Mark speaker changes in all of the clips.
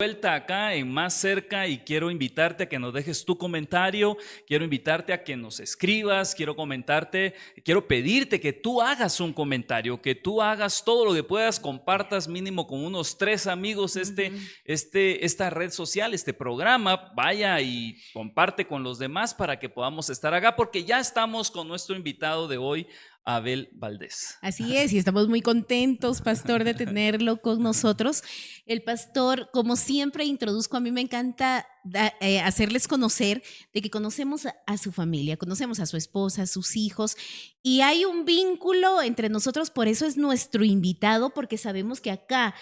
Speaker 1: Vuelta acá en Más Cerca y quiero invitarte a que nos dejes tu comentario, quiero invitarte a que nos escribas, quiero pedirte que tú hagas un comentario, que tú hagas todo lo que puedas, compartas mínimo con unos 3 amigos esta red social, este programa, vaya y comparte con los demás para que podamos estar acá, porque ya estamos con nuestro invitado de hoy, Abel Valdés.
Speaker 2: Así es, y estamos muy contentos, pastor, de tenerlo con nosotros. El pastor, como siempre introduzco, a mí me encanta hacerles conocer de que conocemos a su familia, conocemos a su esposa, a sus hijos, y hay un vínculo entre nosotros, por eso es nuestro invitado, porque sabemos que acá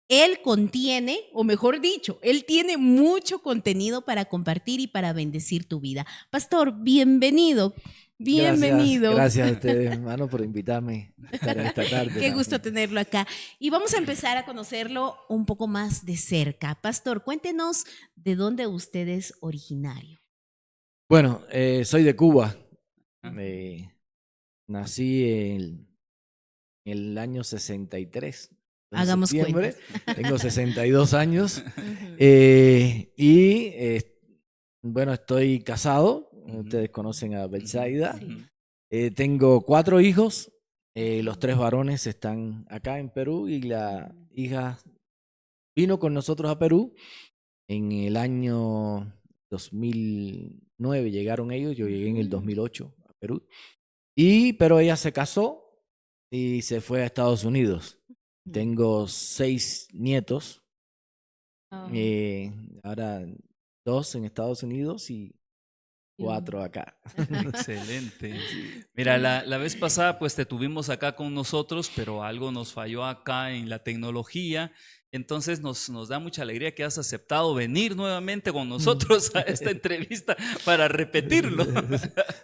Speaker 2: él contiene, o mejor dicho, él tiene mucho contenido para compartir y para bendecir tu vida. Pastor, bienvenido. Bienvenido.
Speaker 3: Gracias a ustedes, hermano, por invitarme a estar en esta tarde.
Speaker 2: Qué gusto tenerlo acá. Y vamos a empezar a conocerlo un poco más de cerca. Pastor, cuéntenos de dónde usted es originario.
Speaker 3: Bueno, soy de Cuba. Nací en el año 63.
Speaker 2: Hagamos
Speaker 3: septiembre.
Speaker 2: cuentas.
Speaker 3: Tengo 62 años. Bueno, estoy casado. Ustedes conocen a Betsaida. Tengo 4 hijos. Los 3 varones están acá en Perú y la hija vino con nosotros a Perú en el año 2009. Llegaron ellos, yo llegué en el 2008 a Perú. Pero ella se casó y se fue a Estados Unidos. Tengo 6 nietos. Ahora 2 en Estados Unidos y 4 acá.
Speaker 1: Excelente. Mira, la vez pasada pues te tuvimos acá con nosotros, pero algo nos falló acá en la tecnología. Entonces nos da mucha alegría que has aceptado venir nuevamente con nosotros a esta entrevista para repetirlo.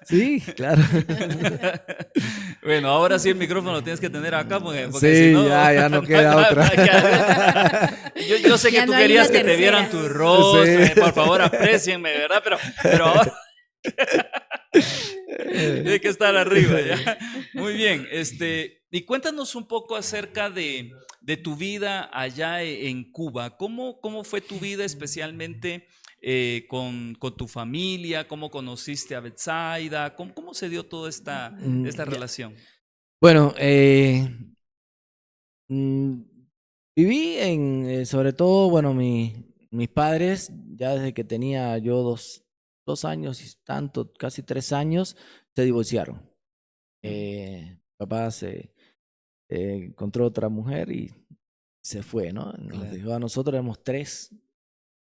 Speaker 3: Sí, claro.
Speaker 1: Bueno, ahora sí el micrófono lo tienes que tener acá porque
Speaker 3: Sí,
Speaker 1: si no,
Speaker 3: ya no queda otra.
Speaker 1: Yo sé que tú querías que te vieran tu rostro,
Speaker 3: Sí.
Speaker 1: por favor aprécienme, ¿verdad? Pero ahora hay que estar arriba ya. Muy bien, y cuéntanos un poco acerca de tu vida allá en Cuba. ¿Cómo fue tu vida especialmente con tu familia? ¿Cómo conociste a Betsaida? ¿Cómo se dio toda esta relación?
Speaker 3: Bueno, viví sobre todo, bueno, mis padres, ya desde que tenía yo 2 años y tanto, casi 3 años, se divorciaron. Papá se encontró otra mujer y se fue, ¿no? Nos dejó a nosotros, éramos 3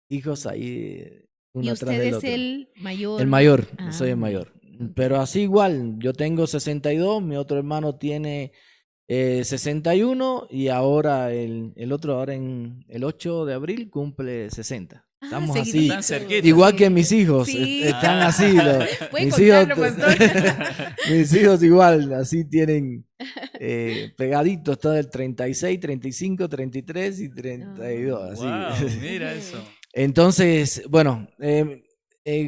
Speaker 3: hijos ahí, uno
Speaker 2: ¿Y
Speaker 3: atrás
Speaker 2: usted
Speaker 3: del
Speaker 2: es
Speaker 3: otro.
Speaker 2: el mayor?
Speaker 3: El mayor,
Speaker 2: Ah,
Speaker 3: soy el
Speaker 2: muy
Speaker 3: mayor.
Speaker 2: bien.
Speaker 3: Pero así igual, yo tengo 62, mi otro hermano tiene 61 y ahora el otro ahora en el 8 de abril cumple 60. Estamos así,
Speaker 1: Están cerquitas.
Speaker 3: igual que mis hijos,
Speaker 2: Sí.
Speaker 3: están así.
Speaker 2: Puede
Speaker 3: Mis
Speaker 2: contarlo,
Speaker 3: hijos,
Speaker 2: pastor.
Speaker 3: mis hijos igual, así tienen pegaditos, está del 36, 35, 33 y 32. Así.
Speaker 1: Wow, mira eso.
Speaker 3: Entonces, bueno,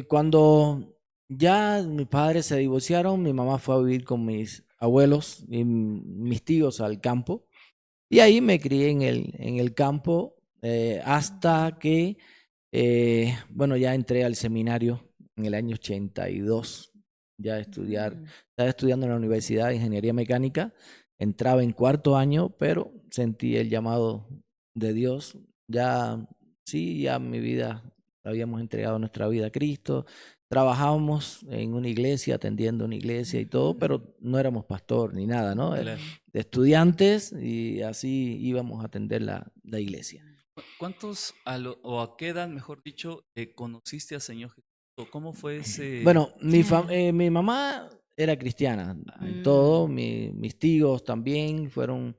Speaker 3: cuando ya mis padres se divorciaron, mi mamá fue a vivir con mis abuelos y mis tíos al campo. Y ahí me crié en el campo hasta que, bueno, ya entré al seminario en el año 82, ya estaba estudiando en la Universidad de Ingeniería Mecánica, entraba en 4º año, pero sentí el llamado de Dios. Ya, sí, ya mi vida, habíamos entregado nuestra vida a Cristo, trabajábamos en una iglesia, atendiendo una iglesia y todo, pero no éramos pastor ni nada, ¿no?
Speaker 1: Claro.
Speaker 3: De estudiantes y así íbamos a atender la iglesia.
Speaker 1: ¿Cuántos o a qué edad, mejor dicho, conociste al Señor Jesús? ¿Cómo fue ese?
Speaker 3: Bueno, mi mamá era cristiana, en todo, mis tíos también fueron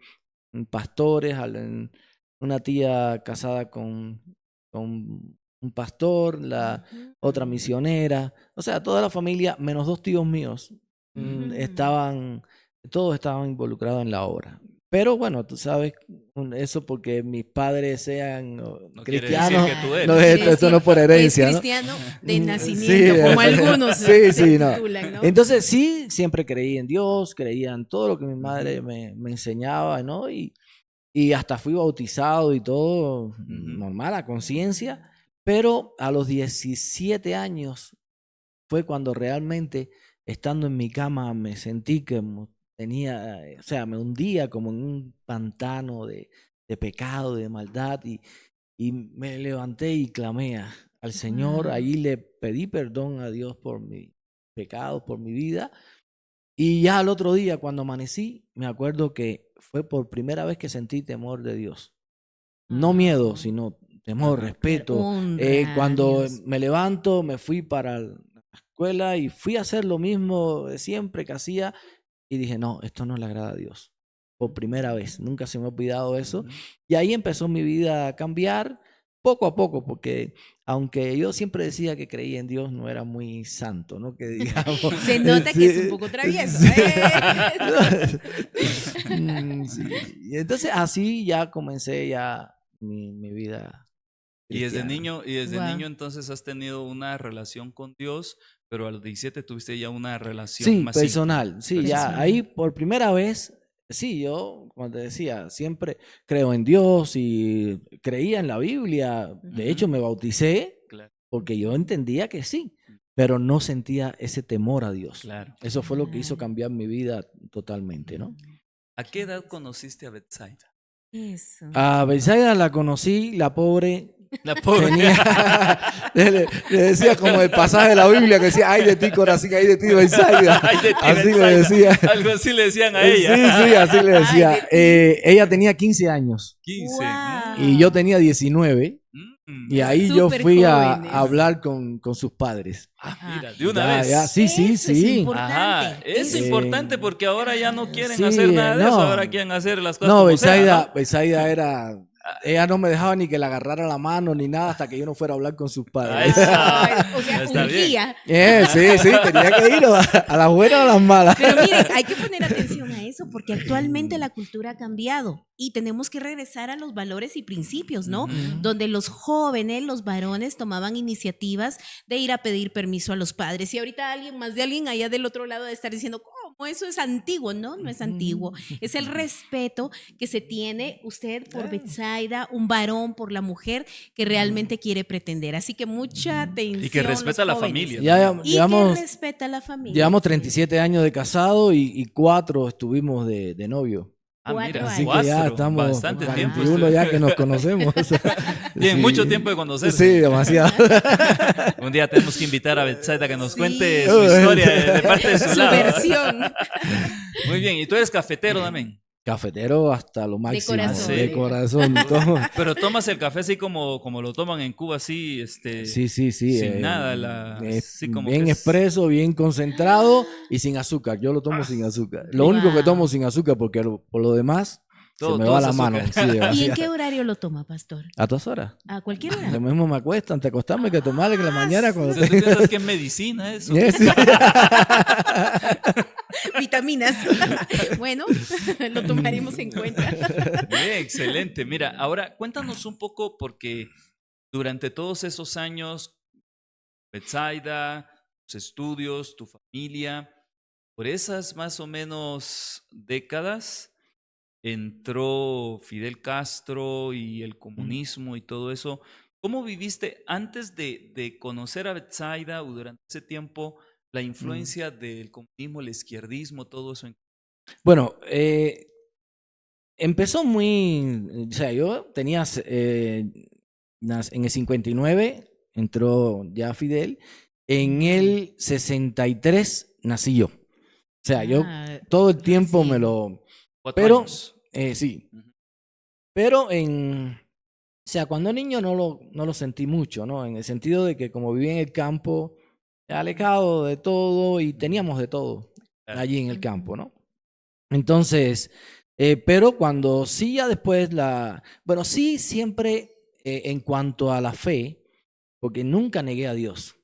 Speaker 3: pastores, una tía casada con un pastor, la otra misionera, o sea, toda la familia, menos 2 tíos míos, todos estaban involucrados en la obra. Pero bueno, tú sabes, eso porque mis padres sean
Speaker 1: No quiere decir
Speaker 3: cristianos,
Speaker 1: que tú eres.
Speaker 3: no, esto no es por herencia,
Speaker 2: es
Speaker 3: ¿no?
Speaker 2: cristiano de
Speaker 3: Sí,
Speaker 2: nacimiento, como algunos
Speaker 3: sí,
Speaker 2: se
Speaker 3: no.
Speaker 2: titulan, ¿no?
Speaker 3: Entonces sí, siempre creí en Dios, creía en todo lo que mi madre me enseñaba, ¿no? Y y hasta fui bautizado y todo, normal, a conciencia, pero a los 17 años fue cuando realmente, estando en mi cama, me sentí que tenía, o sea, me hundía como en un pantano de pecado, de maldad, y me levanté y clamé al Señor.
Speaker 2: Wow.
Speaker 3: Ahí le pedí perdón a Dios por mi pecado, por mi vida. Y ya al otro día, cuando amanecí, me acuerdo que fue por primera vez que sentí temor de Dios. No miedo, sino temor,
Speaker 1: Ajá.
Speaker 3: respeto.
Speaker 2: Honra a
Speaker 3: Cuando
Speaker 2: Dios.
Speaker 3: me levanto, me fui para la escuela y fui a hacer lo mismo de siempre que hacía y dije, no, esto no le agrada a Dios. Por primera vez, nunca se me ha olvidado eso.
Speaker 1: Ujú.
Speaker 3: Y ahí empezó mi vida a cambiar poco a poco, porque aunque yo siempre decía que creía en Dios, no era muy santo, ¿no? Que digamos.
Speaker 2: Se nota que es un poco travieso.
Speaker 3: Sí. Y entonces así ya comencé ya mi vida
Speaker 1: Y desde
Speaker 3: cristiana.
Speaker 2: Wow.
Speaker 1: niño entonces has tenido una relación con Dios, pero a los 17 tuviste ya una relación
Speaker 3: Sí,
Speaker 1: más íntima.
Speaker 3: personal, sí, ya
Speaker 2: Personal.
Speaker 3: ahí por primera vez, sí, yo, como te decía, siempre creo en Dios y creía en la Biblia. De hecho, me bauticé
Speaker 1: Claro,
Speaker 3: porque yo entendía que sí, pero no sentía ese temor a Dios.
Speaker 1: claro.
Speaker 3: Eso fue lo que hizo
Speaker 2: Claro.
Speaker 3: cambiar mi vida totalmente, ¿no?
Speaker 1: ¿A qué edad conociste a Betsaida?
Speaker 2: Eso.
Speaker 3: A Betsaida la conocí, la pobre.
Speaker 1: La pobre.
Speaker 3: Tenía, le decía como el pasaje de la Biblia que decía, ay de ti Corazín, ay de ti Betsaida.
Speaker 1: Ay, de ti,
Speaker 3: Así le
Speaker 1: Betsaida.
Speaker 3: decía.
Speaker 1: Algo así le decían a
Speaker 3: Sí,
Speaker 1: ella.
Speaker 3: sí, así le
Speaker 2: Ay,
Speaker 3: decía.
Speaker 2: de ti.
Speaker 3: Ella tenía 15 años
Speaker 1: 15.
Speaker 2: Wow.
Speaker 3: y yo tenía 19 y ahí yo
Speaker 2: Súper
Speaker 3: fui a
Speaker 2: jóvenes.
Speaker 3: hablar con sus padres.
Speaker 1: Ah, mira, de una
Speaker 3: Ya,
Speaker 1: vez.
Speaker 3: ya, sí, sí,
Speaker 2: Eso es
Speaker 3: sí.
Speaker 2: importante.
Speaker 1: Ajá, es
Speaker 2: Eso-
Speaker 1: importante porque ahora ya no quieren
Speaker 3: Sí,
Speaker 1: hacer nada de eso,
Speaker 3: no.
Speaker 1: ahora quieren hacer las cosas
Speaker 3: No,
Speaker 1: como sea,
Speaker 3: Betsaida,
Speaker 1: ¿no?
Speaker 3: Betsaida era... Ella no me dejaba ni que le agarrara la mano ni nada hasta que yo no fuera a hablar con sus padres.
Speaker 1: Ay,
Speaker 2: Ay, o sea,
Speaker 1: Está
Speaker 2: un
Speaker 1: bien.
Speaker 2: guía.
Speaker 3: Sí, sí, tenía que ir a las buenas o a las malas.
Speaker 2: Pero miren, hay que poner atención a eso porque actualmente la cultura ha cambiado y tenemos que regresar a los valores y principios, ¿no?
Speaker 1: Ujú.
Speaker 2: Donde los jóvenes, los varones tomaban iniciativas de ir a pedir permiso a los padres y ahorita alguien más de alguien allá del otro lado de estar diciendo, ¿cómo? Eso es antiguo. No, no es antiguo. Es el respeto que se tiene usted por Betsaida, un varón por la mujer que realmente quiere pretender. Así que mucha atención.
Speaker 1: Y que respeta a la
Speaker 2: los jóvenes.
Speaker 1: familia.
Speaker 3: Ya
Speaker 2: Y
Speaker 3: llevamos,
Speaker 2: que respeta a la familia.
Speaker 3: llevamos 37 años de casado y 4 estuvimos de novio.
Speaker 1: Ah,
Speaker 2: 4
Speaker 1: mira,
Speaker 3: Así
Speaker 2: años.
Speaker 3: que ya
Speaker 1: cuatro,
Speaker 3: estamos
Speaker 1: bastante tiempo.
Speaker 3: 41 ya que nos conocemos.
Speaker 1: Tienen
Speaker 3: Sí.
Speaker 1: mucho tiempo de conocerse.
Speaker 3: Sí, demasiado.
Speaker 1: Un día tenemos que invitar a Betsaida que nos
Speaker 2: Sí.
Speaker 1: cuente su historia de parte de su
Speaker 2: Su
Speaker 1: lado.
Speaker 2: versión.
Speaker 1: Muy bien, y tú eres cafetero también.
Speaker 3: Cafetero hasta lo máximo.
Speaker 2: corazón.
Speaker 3: De
Speaker 1: Sí.
Speaker 3: corazón. Todo.
Speaker 1: Pero tomas el café así como lo toman en Cuba, así,
Speaker 3: Sí, sí, sí.
Speaker 1: sin nada, así como
Speaker 3: bien
Speaker 1: que es-
Speaker 3: expreso, bien concentrado y sin azúcar. Yo lo tomo sin azúcar. Lo único que
Speaker 2: Wow.
Speaker 3: tomo sin azúcar porque por lo demás
Speaker 1: Todo-
Speaker 3: se me
Speaker 1: todo
Speaker 3: va
Speaker 1: es
Speaker 3: la
Speaker 1: azúcar.
Speaker 3: mano. Sí,
Speaker 2: ¿Y en
Speaker 3: demasiado.
Speaker 2: qué horario lo toma, pastor?
Speaker 3: A todas horas.
Speaker 2: ¿A cualquier hora?
Speaker 3: Lo mismo me acuesta antes de acostarme que tomarle que la mañana cuando
Speaker 1: O sea, tú piensas que es medicina eso.
Speaker 3: Sí.
Speaker 2: Vitaminas. Bueno, lo tomaremos en cuenta.
Speaker 1: Bien, excelente. Mira, ahora cuéntanos un poco porque durante todos esos años, Betsaida, tus estudios, tu familia, por esas más o menos décadas, entró Fidel Castro y el comunismo y todo eso. ¿Cómo viviste antes de conocer a Betsaida o durante ese tiempo la influencia del comunismo, el izquierdismo, todo eso?
Speaker 3: Bueno, empezó muy, o sea, yo tenía, en el 59 entró ya Fidel, en el 63 nací yo. O sea, yo
Speaker 2: Ah,
Speaker 3: todo el tiempo
Speaker 2: sí.
Speaker 3: me lo,
Speaker 1: 4
Speaker 3: pero,
Speaker 1: años.
Speaker 3: sí,
Speaker 1: Ujú.
Speaker 3: pero o sea, cuando niño no lo sentí mucho, ¿no? En el sentido de que como vivía en el campo, alejado de todo y teníamos de todo
Speaker 1: Claro.
Speaker 3: allí en el campo, ¿no? Entonces, pero cuando sí ya después bueno, sí siempre en cuanto a la fe, porque nunca negué a Dios.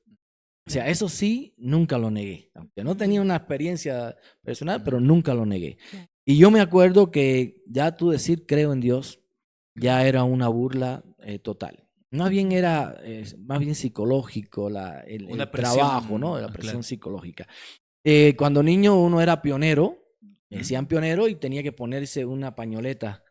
Speaker 3: O sea, eso sí, nunca lo negué. Aunque no tenía una experiencia personal, pero nunca lo negué. Y yo me acuerdo que ya tú decir creo en Dios ya era una burla total. Más bien era más bien psicológico el
Speaker 1: Una presión,
Speaker 3: trabajo, ¿no? La
Speaker 1: claro.
Speaker 3: presión psicológica. Cuando niño uno era pionero, me decían pionero y tenía que ponerse una pañoleta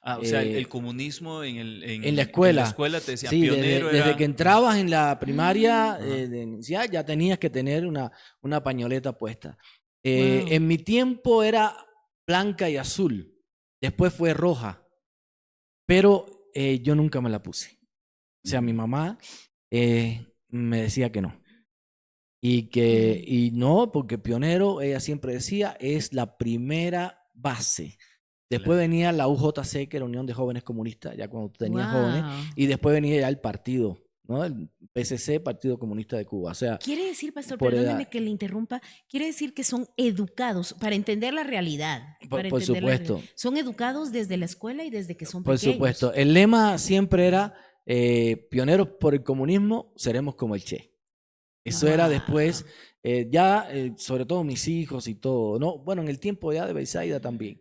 Speaker 1: O sea, el comunismo
Speaker 3: en la escuela.
Speaker 1: En la escuela te decían
Speaker 3: Sí,
Speaker 1: pionero.
Speaker 3: desde que entrabas en la primaria
Speaker 1: Ajá.
Speaker 3: de inicial ya tenías que tener una pañoleta puesta.
Speaker 2: Wow.
Speaker 3: En mi tiempo era blanca y azul, después fue roja, pero yo nunca me la puse. O sea, mi mamá me decía que no. Y no, porque pionero, ella siempre decía, es la primera base. Después venía la UJC, que era la Unión de Jóvenes Comunistas, ya cuando tenías jóvenes, y después venía ya el partido, ¿no? El PCC, Partido Comunista de Cuba. O sea,
Speaker 2: quiere decir, pastor,
Speaker 3: por
Speaker 2: perdóneme
Speaker 3: edad.
Speaker 2: que le interrumpa, quiere decir que son educados para entender la realidad.
Speaker 3: Por
Speaker 2: entender
Speaker 3: supuesto.
Speaker 2: Son educados desde la escuela y desde que son
Speaker 3: Por
Speaker 2: pequeños.
Speaker 3: supuesto. El lema siempre era, pioneros por el comunismo, seremos como el Che. Eso era después, sobre todo mis hijos y todo, ¿no? Bueno, en el tiempo ya de Beisaida también.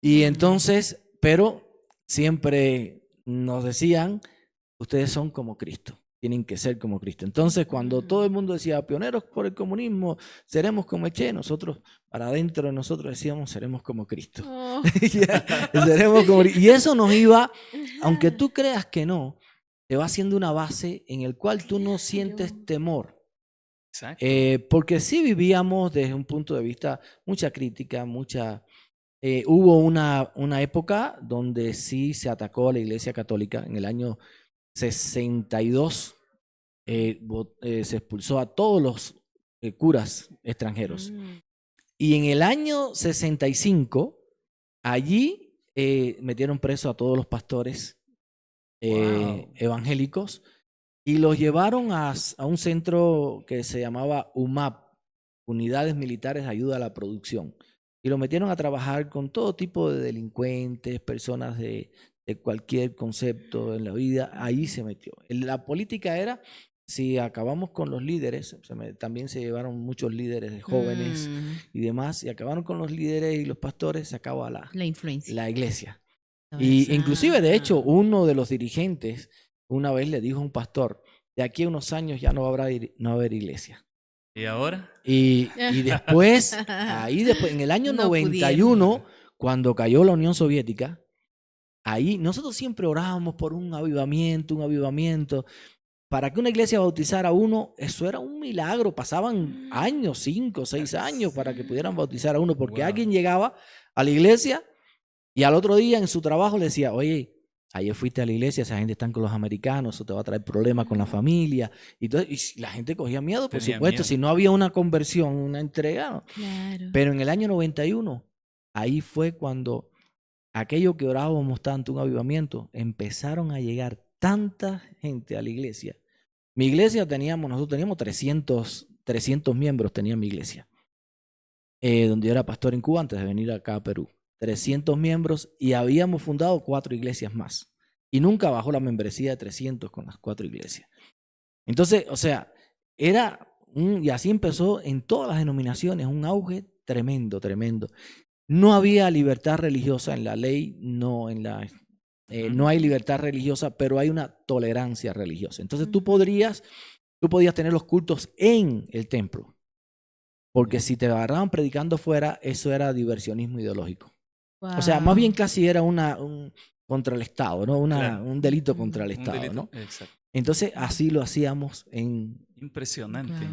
Speaker 3: Y entonces, pero siempre nos decían, ustedes son como Cristo, tienen que ser como Cristo. Entonces, cuando todo el mundo decía, pioneros por el comunismo, seremos como el Che, nosotros, para adentro de nosotros decíamos, seremos como Cristo.
Speaker 2: Oh.
Speaker 3: Seremos como, y eso nos iba, aunque tú creas que no, te va haciendo una base en el cual tú no sientes temor.
Speaker 1: Exacto.
Speaker 3: Porque sí vivíamos desde un punto de vista mucha crítica, hubo una época donde sí se atacó a la Iglesia Católica. En el año 62 se expulsó a todos los curas extranjeros. Y en el año 65, allí metieron preso a todos los pastores evangélicos y los llevaron a un centro que se llamaba UMAP, Unidades Militares de Ayuda a la Producción. Y lo metieron a trabajar con todo tipo de delincuentes, personas de cualquier concepto en la vida. Ahí se metió. La política era, si acabamos con los líderes, también se llevaron muchos líderes jóvenes y demás, y acabaron con los líderes y los pastores, se acabó la influencia, la iglesia. Y inclusive, de hecho, uno de los dirigentes una vez le dijo a un pastor, de aquí a unos años ya no va a haber iglesia.
Speaker 1: ¿Y ahora?
Speaker 3: Y después, en el año 91, cuando cayó la Unión Soviética, ahí nosotros siempre orábamos por un avivamiento. Para que una iglesia bautizara a uno, eso era un milagro. Pasaban años, 5, 6 años para que pudieran bautizar a uno, porque alguien llegaba a la iglesia y al otro día en su trabajo le decía, oye, ayer fuiste a la iglesia, esa gente está con los americanos, eso te va a traer problemas con la familia. Y la gente cogía miedo, por supuesto, si no había una conversión, una entrega. ¿No?
Speaker 2: Claro.
Speaker 3: Pero en el año 91, ahí fue cuando aquello que orábamos tanto, un avivamiento, empezaron a llegar tanta gente a la iglesia. Mi iglesia nosotros teníamos 300 miembros, tenía mi iglesia, donde yo era pastor en Cuba antes de venir acá a Perú. 300 miembros y habíamos fundado 4 iglesias más. Y nunca bajó la membresía de 300 con las 4 iglesias. Entonces, o sea, y así empezó en todas las denominaciones, un auge tremendo. No había libertad religiosa en la ley, no hay libertad religiosa, pero hay una tolerancia religiosa. Entonces tú podías tener los cultos en el templo, porque si te agarraban predicando fuera, eso era diversionismo ideológico. Wow. O sea, más bien casi era un contra el Estado, ¿no? Un delito contra el Estado, ¿no?
Speaker 1: Exacto.
Speaker 3: Entonces así lo hacíamos
Speaker 1: Impresionante,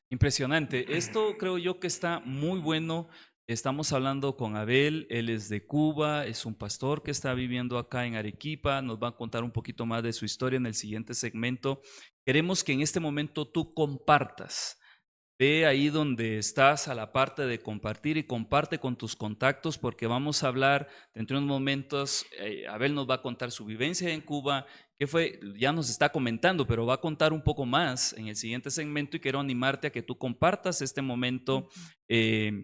Speaker 1: impresionante. Esto creo yo que está muy bueno. Estamos hablando con Abel, él es de Cuba, es un pastor que está viviendo acá en Arequipa, nos va a contar un poquito más de su historia en el siguiente segmento. Queremos que en este momento tú compartas. Ve ahí donde estás a la parte de compartir y comparte con tus contactos, porque vamos a hablar dentro de unos momentos. Abel nos va a contar su vivencia en Cuba, que fue, ya nos está comentando, pero va a contar un poco más en el siguiente segmento y quiero animarte a que tú compartas este momento,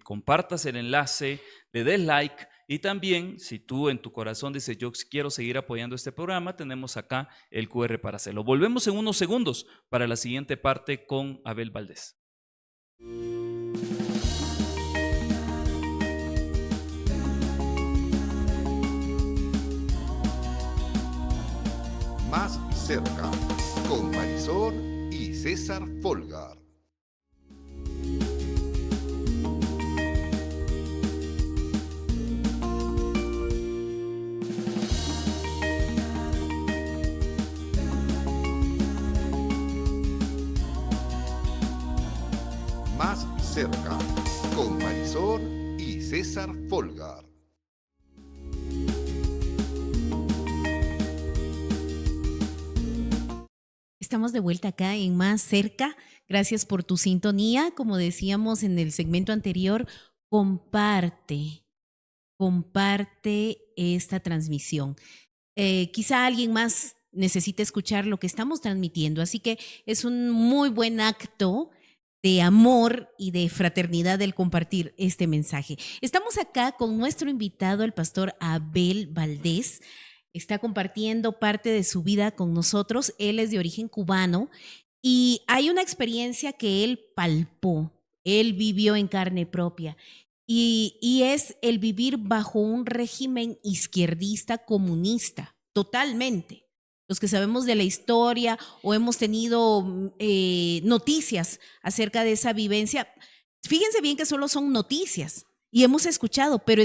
Speaker 1: compartas el enlace, le des like y también si tú en tu corazón dices yo quiero seguir apoyando este programa, tenemos acá el QR para hacerlo. Volvemos en unos segundos para la siguiente parte con Abel Valdés.
Speaker 4: Más cerca, con Marisol y César Folgar. cerca, con Marisol y César Folgar.
Speaker 2: Estamos de vuelta acá en Más Cerca. Gracias por tu sintonía. Como decíamos en el segmento anterior, comparte esta transmisión. Quizá alguien más necesite escuchar lo que estamos transmitiendo, así que es un muy buen acto de amor y de fraternidad el compartir este mensaje. Estamos acá con nuestro invitado, el pastor Abel Valdés. Está compartiendo parte de su vida con nosotros. Él es de origen cubano y hay una experiencia que él palpó, él vivió en carne propia. Y es el vivir bajo un régimen izquierdista comunista, totalmente. Los que sabemos de la historia o hemos tenido noticias acerca de esa vivencia, fíjense bien que solo son noticias y hemos escuchado, pero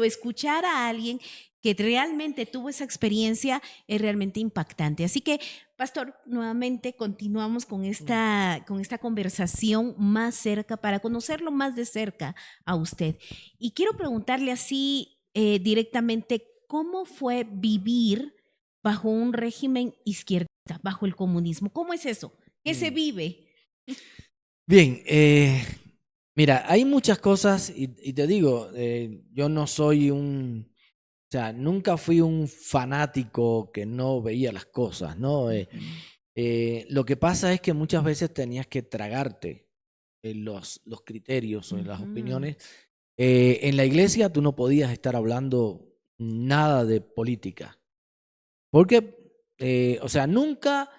Speaker 2: escuchar a alguien que realmente tuvo esa experiencia es realmente impactante. Así que, pastor, nuevamente continuamos con esta conversación más cerca para conocerlo más de cerca a usted. Y quiero preguntarle así directamente, ¿cómo fue vivir bajo un régimen izquierdista, bajo el comunismo? ¿Cómo es eso? ¿Qué se vive?
Speaker 3: Bien, mira, hay muchas cosas y te digo, yo no soy o sea, nunca fui un fanático que no veía las cosas, ¿no? Lo que pasa es que muchas veces tenías que tragarte los criterios o las opiniones. En la iglesia tú no podías estar hablando nada de política, porque, o sea, nunca,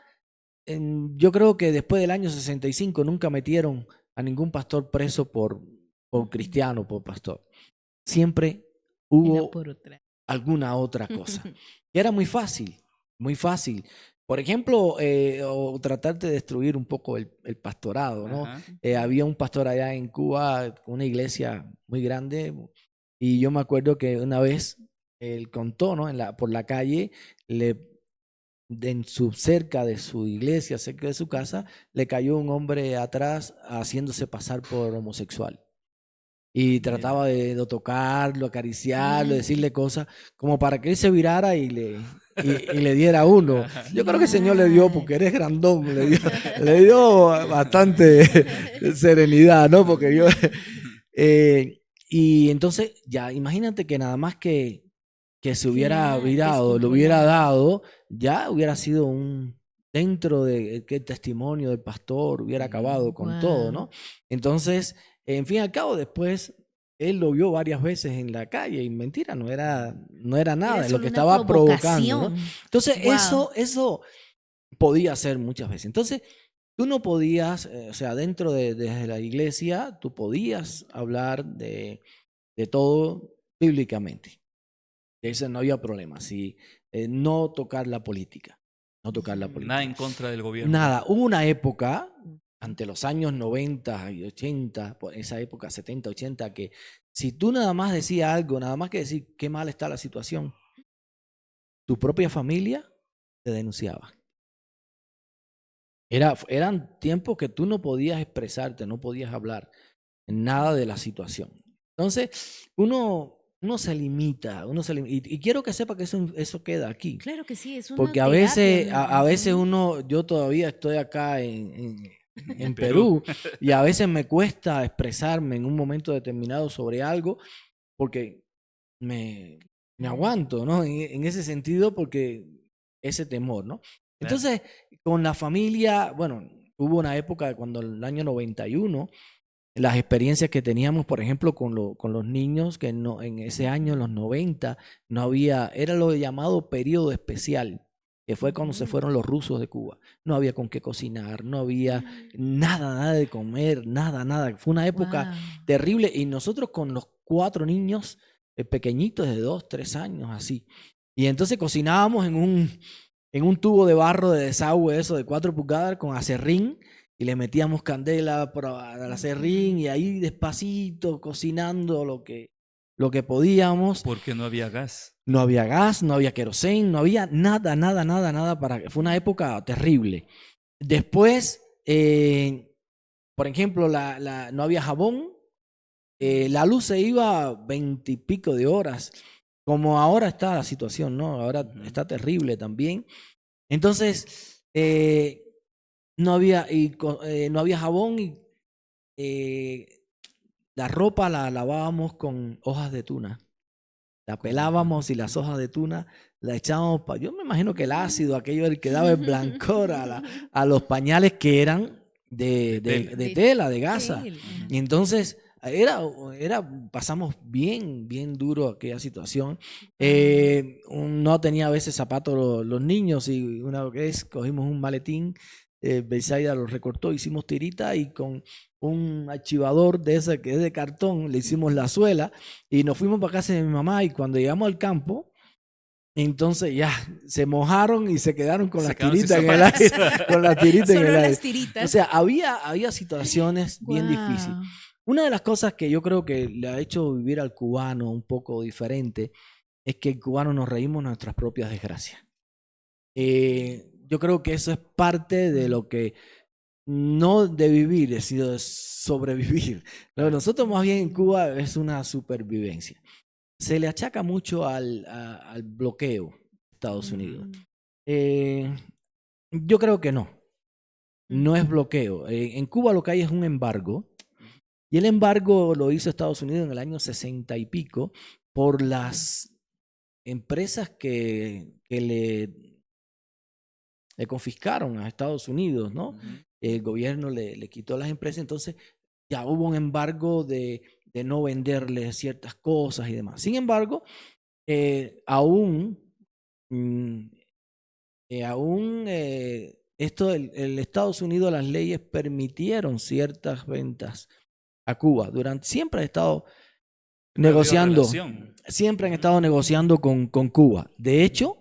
Speaker 3: yo creo que después del año 65 nunca metieron a ningún pastor preso por cristiano, por pastor. Siempre hubo alguna otra cosa. Y era muy fácil, muy fácil. Por ejemplo, o tratar de destruir un poco el pastorado, ¿no? Había un pastor allá en Cuba, una iglesia muy grande, y yo me acuerdo que una vez él contó, ¿no? Por la calle, cerca de su iglesia, cerca de su casa, le cayó un hombre atrás haciéndose pasar por homosexual. Y trataba de tocarlo, acariciarlo, decirle cosas como para que él se virara y le diera a uno. Yo creo que el Señor le dio, porque eres grandón, le dio bastante serenidad, ¿no? Porque yo... y entonces, ya, imagínate que nada más que se hubiera virado, lo hubiera dado, ya hubiera sido dentro de qué testimonio del pastor, hubiera acabado con todo, ¿no? Entonces... En fin y al cabo, después él lo vio varias veces en la calle y mentira, no era nada de lo que estaba provocando, ¿no? Entonces, eso podía ser muchas veces. Entonces, tú no podías, o sea, desde la iglesia, tú podías hablar de todo bíblicamente. Eso no había problema. Si, no tocar la política. No tocar la política.
Speaker 1: Nada en contra del gobierno.
Speaker 3: Nada. Hubo una época... ante los años 90 y 80, por esa época 70, 80, que si tú nada más decías algo, nada más que decir qué mal está la situación, tu propia familia te denunciaba. Eran tiempos que tú no podías expresarte, no podías hablar nada de la situación. Entonces, uno se limita, y quiero que sepa que eso queda aquí.
Speaker 2: Claro que sí, es una
Speaker 3: porque a veces yo todavía estoy acá en Perú, y a veces me cuesta expresarme en un momento determinado sobre algo porque me aguanto, ¿no? En ese sentido, porque ese temor, ¿no? Entonces, con la familia, bueno, hubo una época cuando en el año 91, las experiencias que teníamos, por ejemplo, con los niños, que en ese año, en los 90, no había, era lo llamado periodo especial, que fue cuando se fueron los rusos de Cuba. No había con qué cocinar, no había nada de comer, nada. Fue una época terrible, y nosotros con los 4 niños pequeñitos de 2, 3 años, así. Y entonces cocinábamos en un tubo de barro de desagüe, eso de 4 pulgadas con aserrín, y le metíamos candela al aserrín, y ahí despacito cocinando lo que podíamos.
Speaker 1: Porque no había gas.
Speaker 3: No había gas, no había querosén, no había nada. Fue una época terrible. Después, por ejemplo, no había jabón, la luz se iba 20 y pico de horas, como ahora está la situación, ¿no? Ahora está terrible también. Entonces, no había jabón y la ropa la lavábamos con hojas de tuna. La pelábamos y las hojas de tuna la echábamos yo me imagino que el ácido, aquello el que daba el blancor a los pañales que eran de tela, de gasa. Y entonces pasamos bien duro aquella situación. No tenía a veces zapatos los niños y una vez cogimos un maletín, Betsaida lo recortó, hicimos tirita y con un archivador de ese que es de cartón le hicimos la suela y nos fuimos para casa de mi mamá y cuando llegamos al campo, entonces ya se mojaron y se quedaron con las tiritas en el aire. Con las tiritas en el aire.
Speaker 2: Las tiritas.
Speaker 3: O sea, había situaciones bien difíciles. Una de las cosas que yo creo que le ha hecho vivir al cubano un poco diferente es que el cubano nos reímos de nuestras propias desgracias. Yo creo que eso es parte de lo que no de vivir, sino de sobrevivir. Pero nosotros más bien en Cuba es una supervivencia. Se le achaca mucho al bloqueo de Estados Unidos. Yo creo que no. No es bloqueo. En Cuba lo que hay es un embargo. Y el embargo lo hizo Estados Unidos en el año 60 y pico por las empresas que le confiscaron a Estados Unidos, ¿no? El gobierno le quitó las empresas, entonces ya hubo un embargo de no venderle ciertas cosas y demás. Sin embargo, aún el Estados Unidos, las leyes permitieron ciertas ventas a Cuba. Siempre han estado negociando, siempre han estado negociando con Cuba. De hecho,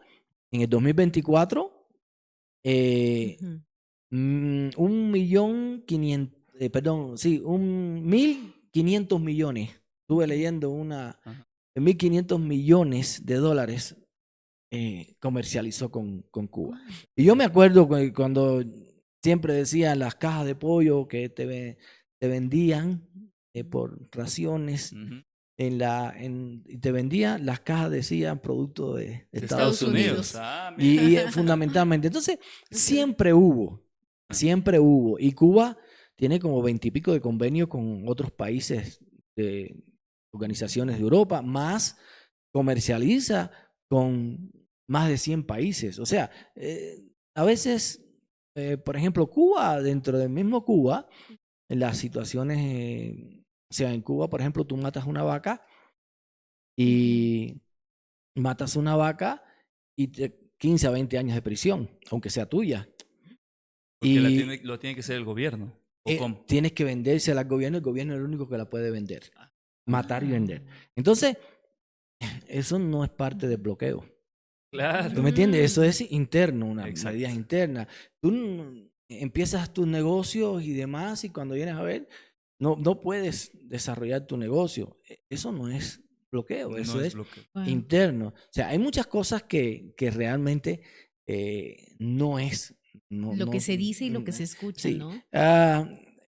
Speaker 3: en el 2024, 1.500 millones. Estuve leyendo 1.500 millones de dólares comercializó con Cuba. Y yo me acuerdo cuando siempre decían las cajas de pollo que te vendían por raciones. Y te vendían, las cajas decían producto de Estados Unidos. Y fundamentalmente. Entonces, siempre hubo. Y Cuba tiene como 20 y pico de convenios con otros países de organizaciones de Europa, más comercializa con más de 100 países. O sea, a veces, por ejemplo, Cuba, dentro del mismo Cuba, en las situaciones, o sea, en Cuba, por ejemplo, tú matas una vaca y 15 a 20 años de prisión, aunque sea tuya.
Speaker 1: Porque lo tiene que ser el gobierno.
Speaker 3: Tienes que vendérsela al gobierno, el gobierno es el único que la puede vender. Matar y vender. Entonces, eso no es parte del bloqueo.
Speaker 1: Claro.
Speaker 3: ¿Tú me entiendes? Eso es interno, una medida interna. Tú empiezas tus negocios y demás y cuando vienes a ver, no puedes desarrollar tu negocio. Eso no es bloqueo, eso es interno. O sea, hay muchas cosas que realmente no es.
Speaker 2: Lo que se dice y lo que se escucha,
Speaker 3: sí.
Speaker 2: ¿no?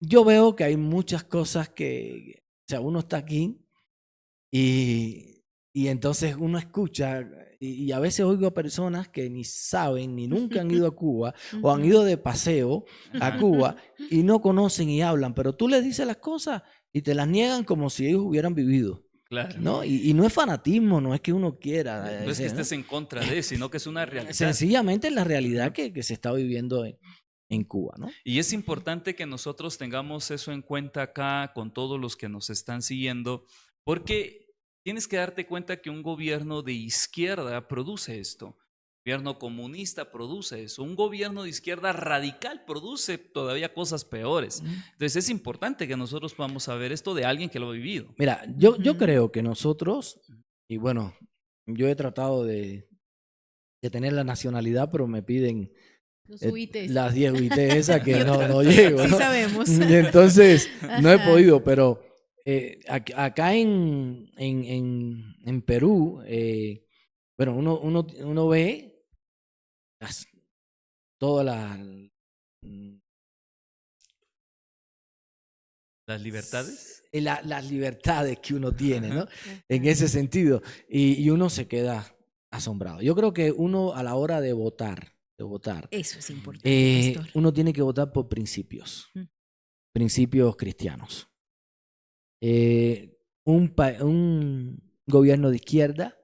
Speaker 3: Yo veo que hay muchas cosas que, o sea, uno está aquí y entonces uno escucha y a veces oigo a personas que ni saben, ni nunca han ido a Cuba o han ido de paseo a Cuba y no conocen y hablan, pero tú les dices las cosas y te las niegan como si ellos hubieran vivido.
Speaker 1: Claro.
Speaker 3: ¿No? Y no es fanatismo, no es que uno quiera.
Speaker 1: No es que estés en contra de, sino que es una realidad.
Speaker 3: Sencillamente es la realidad que se está viviendo en Cuba, ¿no?
Speaker 1: Y es importante que nosotros tengamos eso en cuenta acá con todos los que nos están siguiendo, porque tienes que darte cuenta que un gobierno de izquierda produce esto. Un gobierno comunista produce eso. Un gobierno de izquierda radical produce todavía cosas peores. Entonces es importante que nosotros podamos saber esto de alguien que lo ha vivido.
Speaker 3: Mira, yo creo que nosotros, y bueno, yo he tratado de tener la nacionalidad, pero me piden las 10 UIT esas que no llego, ¿no?
Speaker 2: Sí sabemos.
Speaker 3: Y entonces no he podido, pero acá en Perú, bueno, uno ve toda
Speaker 1: ¿Las libertades?
Speaker 3: las libertades que uno tiene, ¿no?
Speaker 1: Ajá.
Speaker 3: En ese sentido. Y uno se queda asombrado. Yo creo que uno a la hora de votar,
Speaker 2: Eso es importante, pastor.
Speaker 3: uno tiene que votar por principios,
Speaker 2: Mm.
Speaker 3: principios cristianos. Un gobierno de izquierda,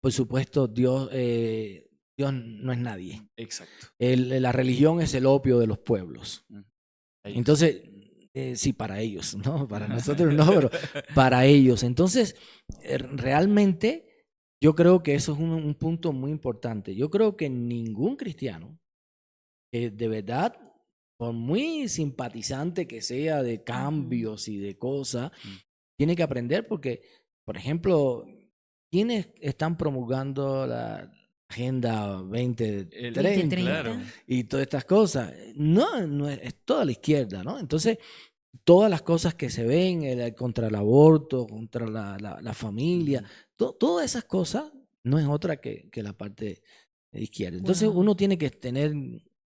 Speaker 3: por supuesto, Dios no es nadie.
Speaker 1: Exacto.
Speaker 3: La religión es el opio de los pueblos.
Speaker 1: Ahí.
Speaker 3: Entonces, sí, para ellos, ¿no? Para nosotros no, pero para ellos. Entonces, realmente, yo creo que eso es un punto muy importante. Yo creo que ningún cristiano, de verdad, por muy simpatizante que sea de cambios y de cosas, tiene que aprender porque, por ejemplo, ¿quiénes están promulgando la Agenda 2030
Speaker 2: 2030.
Speaker 1: Claro.
Speaker 3: y todas estas cosas? No es toda la izquierda, ¿no? Entonces, todas las cosas que se ven contra el aborto, contra la familia, todas esas cosas no es otra que la parte izquierda. Entonces,
Speaker 2: Wow.
Speaker 3: uno tiene que tener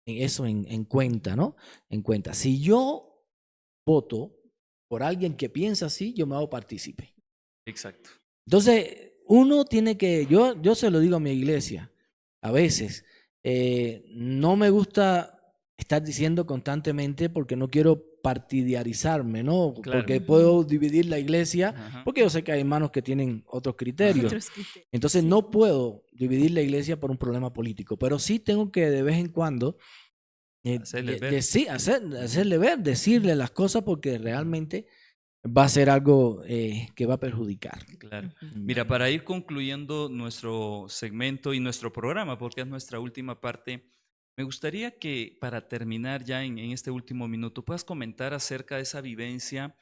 Speaker 3: eso en cuenta, ¿no? En cuenta. Si yo voto por alguien que piensa así, yo me hago partícipe.
Speaker 1: Exacto.
Speaker 3: Entonces, uno tiene que, yo se lo digo a mi iglesia, a veces, no me gusta estar diciendo constantemente porque no quiero partidarizarme, ¿no?
Speaker 1: Claro.
Speaker 3: Porque puedo dividir la iglesia,
Speaker 1: Ajá.
Speaker 3: porque yo sé que hay hermanos que tienen otros criterios.
Speaker 2: Otros criterios.
Speaker 3: Entonces,
Speaker 2: Sí.
Speaker 3: no puedo dividir la iglesia por un problema político, pero sí tengo que de vez en cuando
Speaker 1: Hacerles ver.
Speaker 3: sí, hacerle ver, decirle las cosas porque realmente va a ser algo que va a perjudicar.
Speaker 1: Claro.
Speaker 2: Ujú.
Speaker 1: Mira, para ir concluyendo nuestro segmento y nuestro programa, porque es nuestra última parte, me gustaría que para terminar ya en este último minuto puedas comentar acerca de esa vivencia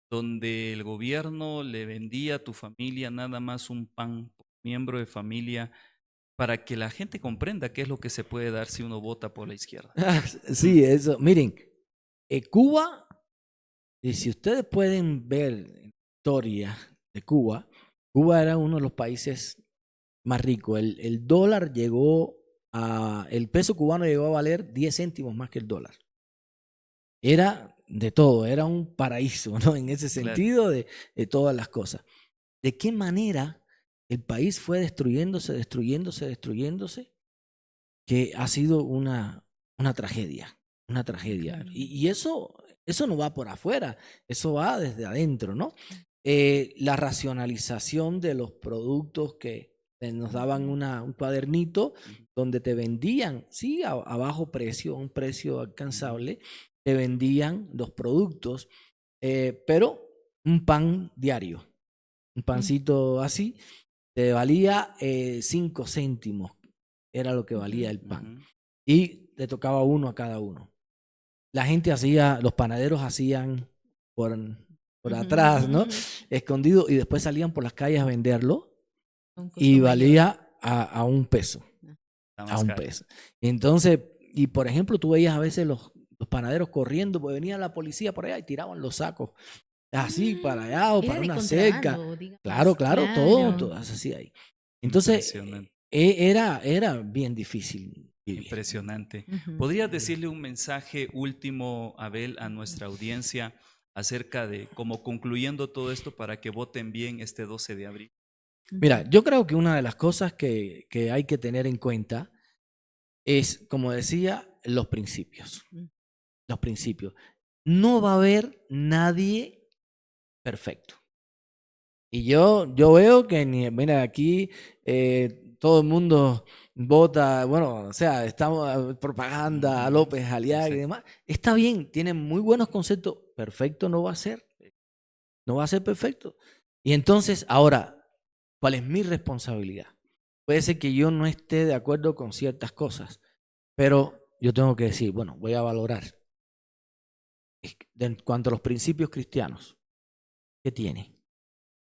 Speaker 1: donde el gobierno le vendía a tu familia nada más un pan por miembro de familia para que la gente comprenda qué es lo que se puede dar si uno vota por la izquierda.
Speaker 3: Sí, eso. Miren, Cuba, y si ustedes pueden ver la historia de Cuba, Cuba era uno de los países más ricos. El dólar el peso cubano llegó a valer 10 céntimos más que el dólar. Era de todo, era un paraíso, ¿no? En ese
Speaker 1: Claro.
Speaker 3: sentido de todas las cosas. ¿De qué manera el país fue destruyéndose, que ha sido una tragedia, una tragedia?
Speaker 2: Claro.
Speaker 3: Y eso no va por afuera, eso va desde adentro, ¿no? La racionalización de los productos que nos daban un cuadernito donde te vendían, sí, a bajo precio, a un precio alcanzable, te vendían los productos, pero un pan diario, un pancito así, te valía 5 céntimos, era lo que valía el pan.
Speaker 1: Ujú.
Speaker 3: Y le tocaba uno a cada uno. La gente los panaderos hacían por atrás, ¿no? Escondido, y después salían por las calles a venderlo
Speaker 2: Un costo
Speaker 3: y
Speaker 2: mayor.
Speaker 3: valía a $1.
Speaker 1: Está
Speaker 3: A
Speaker 1: más
Speaker 3: $1.
Speaker 1: caro.
Speaker 3: Entonces, y por ejemplo, tú veías a veces los panaderos corriendo, pues venía la policía por allá y tiraban los sacos así para allá o
Speaker 2: Era
Speaker 3: para
Speaker 2: de
Speaker 3: una cerca.
Speaker 2: contrabando, digamos.
Speaker 3: Claro, todo así ahí. Entonces,
Speaker 1: Impresionante.
Speaker 3: era bien difícil vivir.
Speaker 1: Impresionante.
Speaker 2: Ujú.
Speaker 1: ¿Podrías decirle un mensaje último, Abel, a nuestra audiencia acerca de cómo concluyendo todo esto para que voten bien este 12 de abril?
Speaker 3: Mira, yo creo que una de las cosas que hay que tener en cuenta es, como decía, los principios. Los principios. No va a haber nadie perfecto. Y yo veo que, mira, aquí todo el mundo vota, bueno, o sea, estamos propaganda a López, Aliaga y demás. Está bien, tienen muy buenos conceptos. Perfecto no va a ser. No va a ser perfecto. Y entonces, ahora, ¿cuál es mi responsabilidad? Puede ser que yo no esté de acuerdo con ciertas cosas, pero yo tengo que decir, bueno, voy a valorar. En cuanto a los principios cristianos, ¿qué tiene?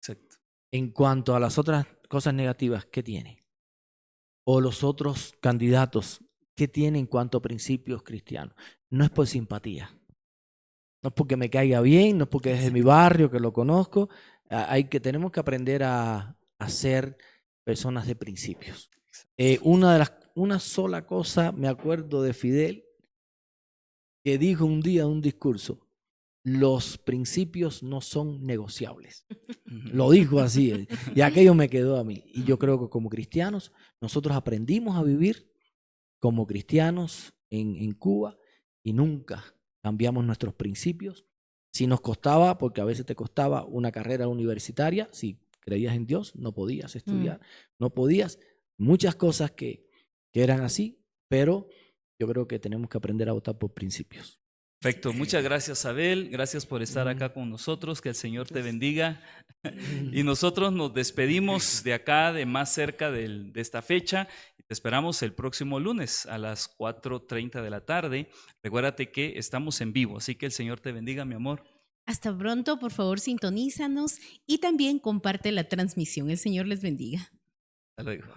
Speaker 1: Exacto.
Speaker 3: En cuanto a las otras cosas negativas, ¿qué tiene? O los otros candidatos, ¿qué tiene en cuanto a principios cristianos? No es por simpatía. No es porque me caiga bien, no es porque es de mi barrio, que lo conozco. Tenemos que aprender a ser personas de principios. Una sola cosa, me acuerdo de Fidel, que dijo un día en un discurso, los principios no son negociables. Lo dijo así, y aquello me quedó a mí. Y yo creo que como cristianos, nosotros aprendimos a vivir como cristianos en Cuba y nunca cambiamos nuestros principios. Si nos costaba, porque a veces te costaba una carrera universitaria, si creías en Dios, no podías estudiar, no podías, muchas cosas que eran así, pero yo creo que tenemos que aprender a votar por principios.
Speaker 1: Perfecto, muchas gracias Abel, gracias por estar acá con nosotros, que el Señor te bendiga. Y nosotros nos despedimos de acá, de más cerca de esta fecha, y te esperamos el próximo lunes a las 4:30 de la tarde. Recuérdate que estamos en vivo, así que el Señor te bendiga, mi amor.
Speaker 2: Hasta pronto, por favor, sintonízanos y también comparte la transmisión. El Señor les bendiga.
Speaker 1: Hasta luego.